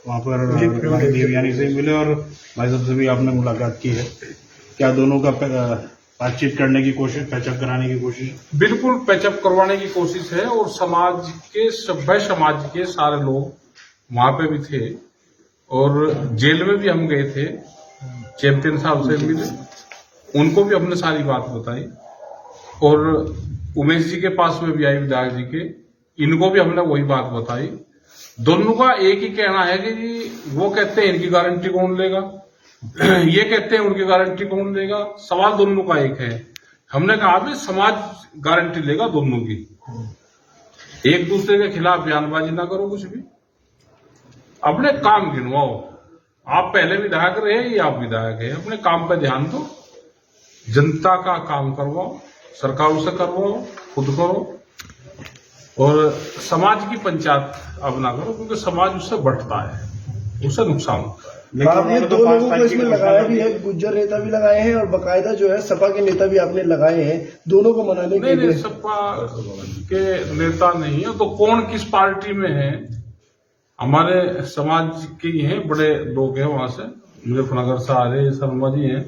वहाँ पर भाई देवयानी से मिले और भाई साहब से भी आपने मुलाकात की है। क्या दोनों का बातचीत करने की कोशिश, पैचअप कराने की कोशिश? बिल्कुल पैचअप करवाने की कोशिश है और समाज के सभ्य समाज के सारे लोग वहां पे भी थे और जेल में भी हम गए थे। चैंपियन साहब से मिले, उनको भी हमने सारी बात बताई और उमेश जी के पास में भी आए विधायक जी के, इनको भी हमने वही बात बताई। दोनों का एक ही कहना है कि जी वो कहते हैं इनकी गारंटी कौन लेगा, ये कहते हैं उनकी गारंटी कौन लेगा। सवाल दोनों का एक है। हमने कहा भी समाज गारंटी लेगा दोनों की, एक दूसरे के खिलाफ बयानबाजी ना करो, कुछ भी अपने काम गिनवाओ। आप पहले विधायक रहे या आप विधायक है, अपने काम पे ध्यान दो, जनता का काम करवाओ, सरकारों से करवाओ, खुद करो और समाज की पंचायत अब ना करो, क्योंकि समाज उससे बढ़ता है, उससे नुकसान होता है। आपने दो लोगों को इसमें लगाया भी है, गुज्जर नेता भी लगाए हैं और बकायदा जो है सपा के नेता भी आपने लगाए हैं, दोनों को मनाने के लिए। नहीं, सपा के नेता नहीं है तो कौन किस पार्टी में है? हमारे समाज के ही हैं, बड़े लोग हैं वहां से, मुजफ्फरनगर से आ रहे शर्मा जी हैं,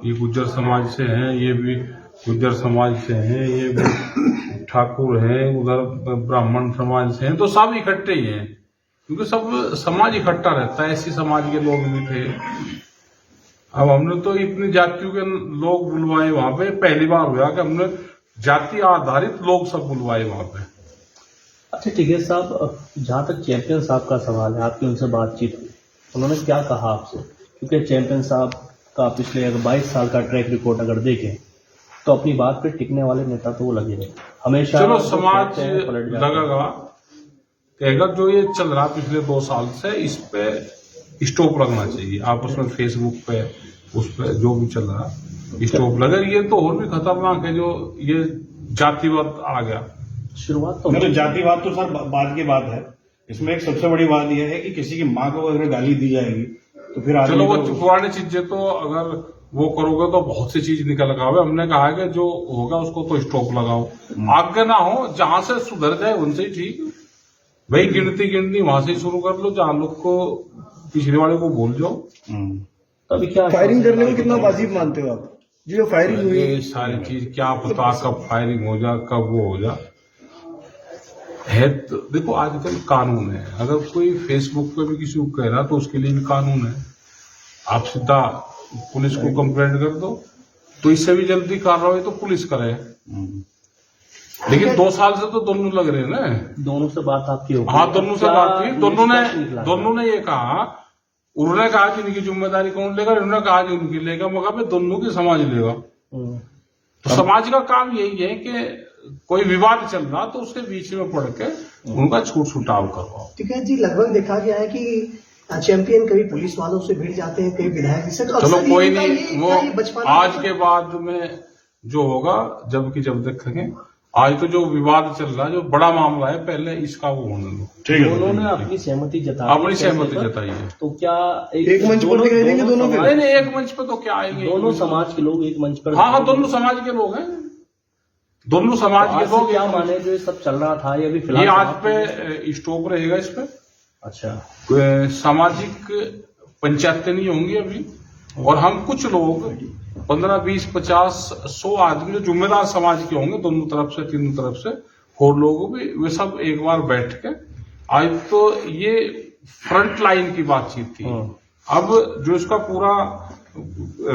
ये गुज्जर समाज से हैं, ये भी गुज्जर समाज से हैं, ये भी ठाकुर हैं, उधर ब्राह्मण समाज से हैं, तो सब इकट्ठे ही हैं, क्योंकि सब समाज इकट्ठा रहता है। ऐसी समाज के लोग भी थे। अब हमने तो इतनी जातियों के लोग बुलवाए वहां पे, पहली बार हुआ कि हमने जाति आधारित लोग सब बुलवाए वहां पे। अच्छा ठीक है साहब, जहां तक चैंपियन साहब का सवाल है, आपकी उनसे बातचीत हुई, उन्होंने क्या कहा आपसे? क्योंकि चैंपियन साहब का पिछले अगर 22 साल का ट्रैक रिकॉर्ड अगर देखें तो अपनी बात पे टिकने वाले नेता तो वो लगे रहे हमेशा। चलो समाज लगेगा, कहेगा जो ये चल रहा पिछले 2 साल से, इस पे स्टॉप लगना चाहिए। आपस में फेसबुक पे उस पे जो भी चल रहा स्टॉप लगे। ये तो और भी खतरनाक है, जो ये जातिवाद आ गया। शुरुआत तो जातिवाद तो सर बाद की बात है। इसमें एक सबसे बड़ी बात यह है कि किसी की माँ को अगर गाली दी जाएगी तो फिर चलो वो पुरानी चीजें तो अगर वो करोगे तो बहुत सी चीज निकल लगाओगे। हमने कहा है कि जो होगा उसको तो स्टॉप लगाओ, आगे ना हो, जहां से सुधर जाए उनसे ही ठीक। भाई गिनती वहां से शुरू कर लो, जहां लोग को पिछले वाले को भूल जाओ। अभी क्या फायरिंग करने को कितना वाजिब मानते हो आप? जो फायरिंग हुई, ये सारी चीज क्या पता कब फायरिंग हो जा, कब वो हो जा है। तो देखो आजकल कानून है, अगर कोई फेसबुक पे भी किसी को कह रहा तो उसके लिए भी कानून है। आप सीधा पुलिस को कंप्लेंट कर दो, तो इससे भी जल्दी कार्रवाई तो पुलिस करे। लेकिन 2 साल से तो दोनों लग रहे हैं ना। दोनों से बात आपकी होगी? हाँ, दोनों से बात की। दोनों ने ये कहा, उन्होंने कहा कि इनकी जिम्मेदारी कौन लेगा, उन्होंने कहा कि उनकी लेगा, मगर दोनों की समाज लेगा। तो समाज का काम यही है कि कोई विवाद चल रहा तो उसके बीच में पड़ के उनका छूट छुटाव करवाओ। ठीक है जी, लगभग देखा गया है कि चैंपियन कभी पुलिस वालों से भिड़ जाते हैं, कभी विधायक से। चलो कोई नहीं, वो आज के बाद में जो होगा जब देखेंगे। आज तो जो विवाद चल रहा है, जो बड़ा मामला है, पहले इसका वो होने दो। ठीक है, उन्होंने अपनी सहमति जताई है। तो क्या एक मंच पर दिखाई देंगे दोनों? नहीं, एक मंच पर तो क्या आएंगे, दोनों समाज के लोग एक मंच पर। हाँ, दोनों समाज के लोग हैं, दोनों समाज के लोग। क्या माने जो सब चल रहा था, ये भी फिलहाल ये आज पे स्टॉप रहेगा इस पे। अच्छा, सामाजिक पंचायतें नहीं होंगी अभी, और हम कुछ लोग 15, 20, 50, 100 आदमी जो जिम्मेदार समाज के होंगे, दोनों तरफ से, तीनों तरफ से, और लोग भी, वे सब एक बार बैठ के, आज तो ये फ्रंट लाइन की बातचीत थी। अब जो इसका पूरा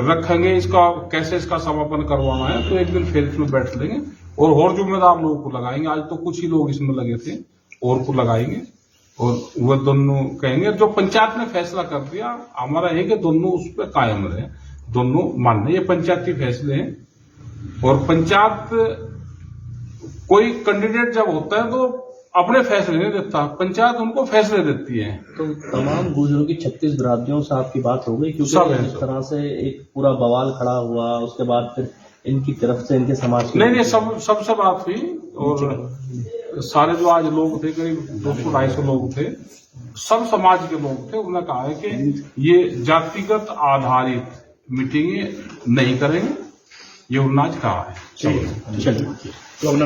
रखेंगे, इसका कैसे इसका समापन करवाना है, तो एक दिन फिर इसमें बैठ लेंगे और जिम्मेदार लोगों को लगाएंगे। आज तो कुछ ही लोग इसमें लगे थे, और को लगाएंगे और वो दोनों कहेंगे जो पंचायत ने फैसला कर दिया, हमारा है कि दोनों उस पर कायम रहे, दोनों मानने। ये पंचायती फैसले हैं, और पंचायत कोई कैंडिडेट जब होता है तो अपने फैसले नहीं देता, पंचायत उनको फैसले देती है। तो तमाम गुजरों की 36 बिरादरियों से आपकी बात हो गई? क्योंकि जिस तरह से एक पूरा बवाल खड़ा हुआ, उसके बाद फिर इनकी तरफ से, इनके समाज की नहीं, सबसे बात हुई, और सारे जो आज लोग थे, करीब 200-250 लोग थे, सब समाज के लोग थे। उन्होंने कहा है कि ये जातिगत आधारित मीटिंगें नहीं करेंगे, ये उन्होंने आज कहा है। चलिए। तो अपना